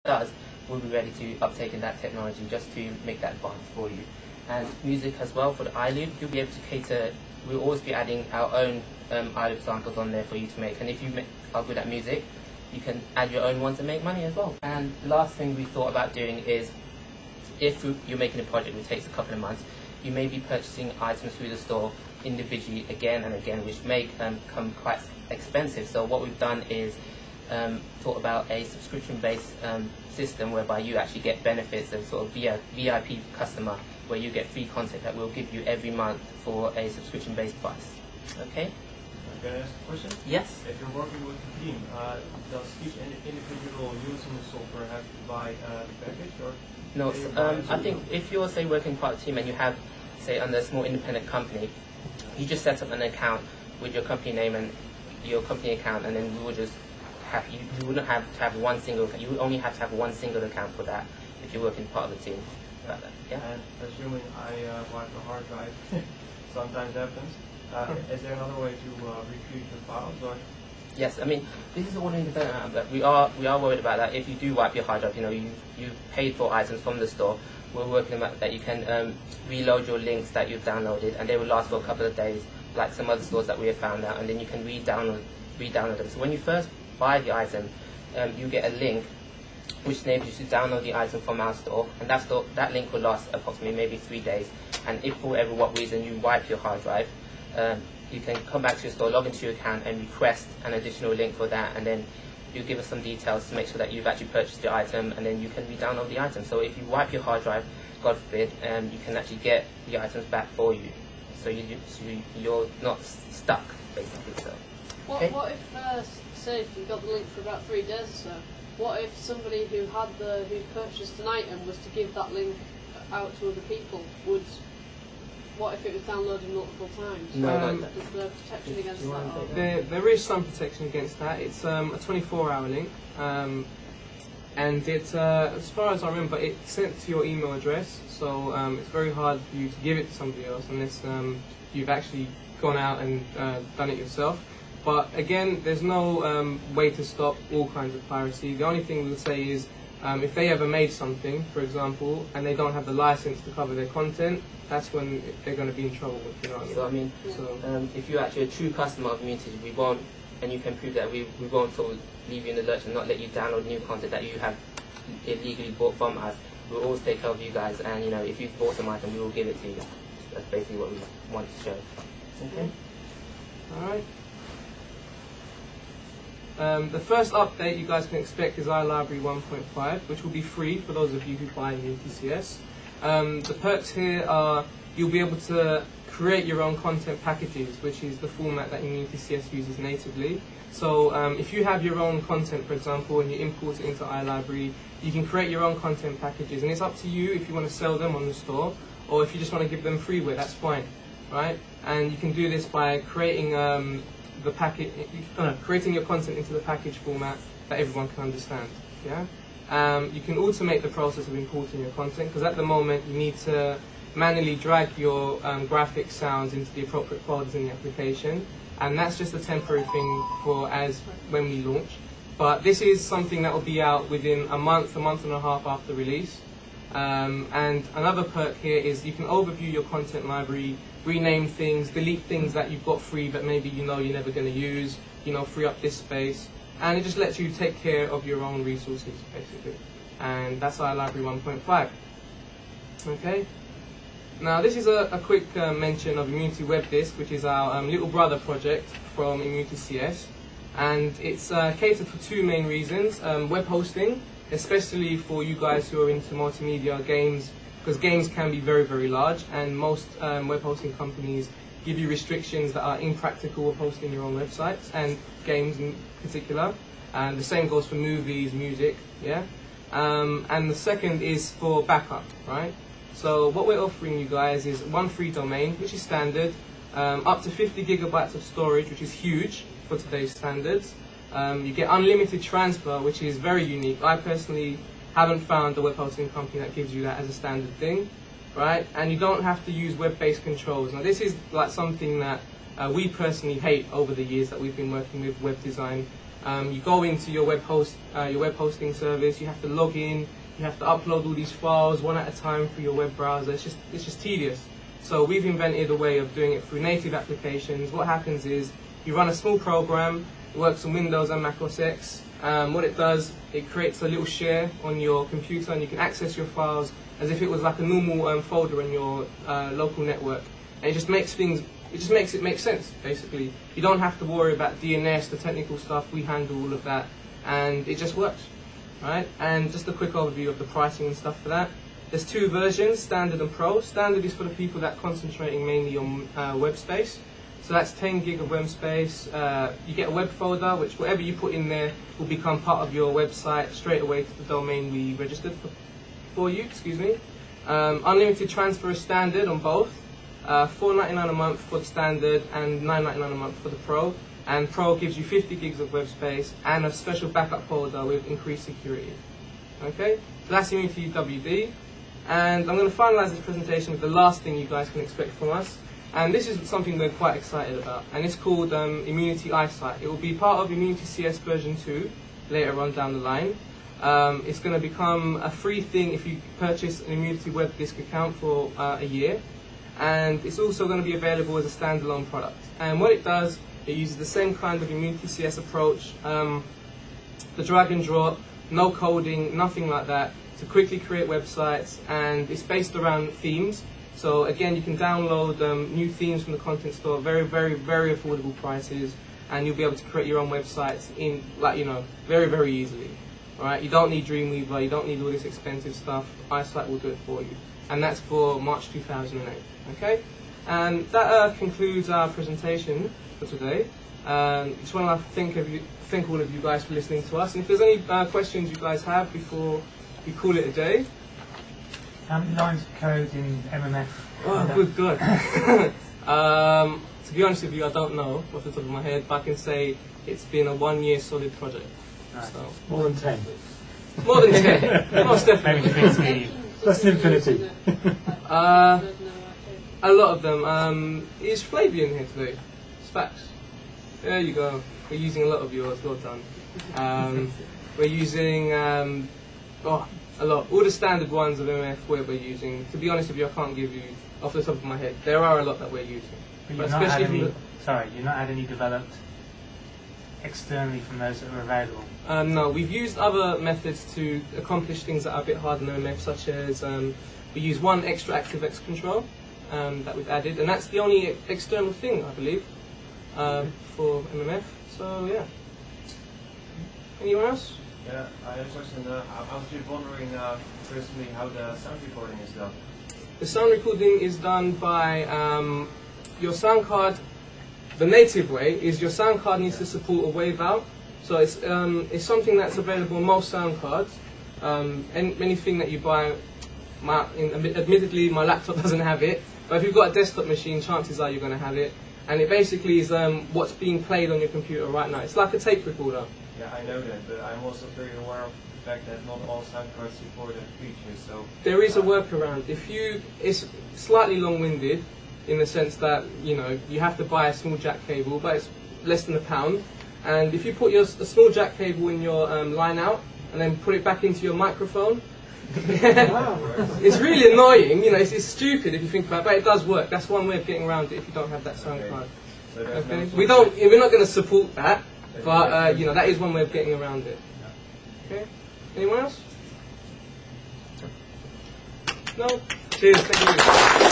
does, we'll be ready to uptake in that technology just to make that advance for you. And music as well, for the iLoop, you'll be able to cater, we'll always be adding our own iLoop samples on there for you to make. And if you are good at music, you can add your own ones and make money as well. And the last thing we thought about doing is, if you're making a project which takes a couple of months, you may be purchasing items through the store individually again and again, which may come quite expensive. So what we've done is thought about a subscription-based system whereby you actually get benefits as sort of VIP customer, where you get free content that we'll give you every month for a subscription-based price. Okay? Can I ask a question? Yes. If you're working with a team, does each individual using the software have to buy the package, or? No, I think if you're, say, working part of the team and you have, say, under a small independent company, you just set up an account with your company name and your company account, and then we will just have, you wouldn't have to have one single, you would only have to have one single account for that if you're working part of the team. Like that. Yeah? And assuming I wipe the hard drive, sometimes happens, is there another way to retrieve the files? Or? Yes, I mean, this is all independent, but we are worried about that. If you do wipe your hard drive, you know, you paid for items from the store, we're working on that you can reload your links that you've downloaded, and they will last for a couple of days, like some other stores that we have found out, and then you can re-download them. So when you first buy the item, you get a link which enables you to download the item from our store, and that link will last approximately maybe 3 days. And if for whatever what reason you wipe your hard drive, you can come back to your store, log into your account, and request an additional link for that, and then you give us some details to make sure that you've actually purchased the item, and then you can re-download the item. So if you wipe your hard drive, God forbid, you can actually get the items back for you. So you're not stuck, basically. So. Okay. What if, say, if you got the link for about 3 days or so, what if somebody who purchased an item was to give that link out to other people? What if it was downloaded multiple times? No, is there protection against that? There is some protection against that. It's a 24-hour link, and it's, as far as I remember, it's sent to your email address, so it's very hard for you to give it to somebody else unless you've actually gone out and done it yourself. But again, there's no way to stop all kinds of piracy. The only thing we would say is, if they ever made something, for example, and they don't have the license to cover their content, that's when they're going to be in trouble. You know what I mean? So I mean, if you're actually a true customer of Immunity, we won't, and you can prove that, we won't sort of leave you in the lurch and not let you download new content that you have illegally bought from us. We'll always take care of you guys, and you know, if you've bought some item, we will give it to you. That's basically what we want to show. Okay. All right. The first update you guys can expect is iLibrary 1.5, which will be free for those of you who buy ImmunityCS. The perks here are you'll be able to create your own content packages, which is the format that ImmunityCS uses natively. So if you have your own content, for example, and you import it into iLibrary, you can create your own content packages, and it's up to you if you want to sell them on the store, or if you just want to give them freeware, that's fine, right? And you can do this by creating creating your content into the package format that everyone can understand. Yeah. You can automate the process of importing your content, because at the moment you need to manually drag your graphic sounds into the appropriate folders in the application, and that's just a temporary thing for when we launch. But this is something that will be out within a month and a half after release. And another perk here is you can overview your content library, rename things, delete things that you've got free but maybe you know you're never going to use, you know, free up this space. And it just lets you take care of your own resources, basically. And that's iLibrary 1.5. Okay? Now, this is a quick mention of Immunity Web Disk, which is our little brother project from ImmunityCS. And it's catered for 2 main reasons. Web hosting, especially for you guys who are into multimedia games, because games can be very, very large, and most web hosting companies give you restrictions that are impractical of hosting your own websites, and games in particular. And the same goes for movies, music, yeah? And the second is for backup, right? So what we're offering you guys is 1 free domain, which is standard, up to 50 gigabytes of storage, which is huge for today's standards. You get unlimited transfer, which is very unique. I personally haven't found a web hosting company that gives you that as a standard thing, right? And you don't have to use web-based controls. Now this is like something that we personally hate over the years that we've been working with web design. You go into your web hosting service. You have to log in. You have to upload all these files one at a time through your web browser. It's just tedious. So we've invented a way of doing it through native applications. What happens is you run a small program. It works on Windows and Mac OS X. What it does, it creates a little share on your computer, and you can access your files as if it was like a normal folder in your local network. And it just makes it make sense, basically. You don't have to worry about DNS, the technical stuff. We handle all of that, and it just works, right? And just a quick overview of the pricing and stuff for that. There's two versions, Standard and Pro. Standard is for the people that are concentrating mainly on web space. So that's 10 gig of web space. You get a web folder, which whatever you put in there will become part of your website straight away to the domain we registered for you. Excuse me. Unlimited transfer is standard on both. $4.99 a month for the standard and $9.99 a month for the Pro. And Pro gives you 50 gigs of web space and a special backup folder with increased security. Okay, so that's Immunity WD. And I'm going to finalize this presentation with the last thing you guys can expect from us. And this is something we're quite excited about. And it's called Immunity iSight. It will be part of ImmunityCS version 2 later on down the line. It's going to become a free thing if you purchase an Immunity web disk account for a year. And it's also going to be available as a standalone product. And what it does, it uses the same kind of ImmunityCS approach, the drag and drop, no coding, nothing like that, to quickly create websites, and it's based around themes. So again, you can download new themes from the content store, very, very, very affordable prices, and you'll be able to create your own websites in, very, very easily. All right, you don't need Dreamweaver, you don't need all this expensive stuff. iSight will do it for you, and that's for March 2008. Okay, and that concludes our presentation for today. Just want to thank all of you guys for listening to us. And if there's any questions you guys have before we call it a day. How many lines of code in MMF? Oh, good God. To be honest with you, I don't know off the top of my head, but I can say it's been a 1 year solid project. Right. So. More than 10. More than 10, most definitely. Maybe 50. Plus an infinity. A lot of them. Is Flavian here today? Specs. There you go. We're using a lot of yours. Well done. We're using a lot. All the standard ones of MF we're using. To be honest with you, I can't give you off the top of my head. There are a lot that we're using. But you've not had any developed externally from those that are available? No, we've used other methods to accomplish things that are a bit harder than MF, such as we use one extra ActiveX control that we've added, and that's the only external thing, I believe, for MMF. So yeah. Anyone else? Yeah, I have a question. I was just wondering, personally, how the sound recording is done. The sound recording is done by your sound card. The native way is your sound card needs to support a wave out. So it's something that's available on most sound cards. Anything that you buy, admittedly my laptop doesn't have it, but if you've got a desktop machine, chances are you're going to have it. And it basically is what's being played on your computer right now. It's like a tape recorder. Yeah, I know that, but I'm also very aware of the fact that not all sound cards support that feature. So there is a workaround. It's slightly long-winded in the sense that you have to buy a small jack cable, but it's less than £1. And if you put a small jack cable in your line out and then put it back into your microphone, it's really annoying. It's stupid if you think about it, but it does work. That's one way of getting around it if you don't have that sound card. So okay. We're not going to support that. But that is one way of getting around it. Okay. Anyone else? No. Cheers. Thank you.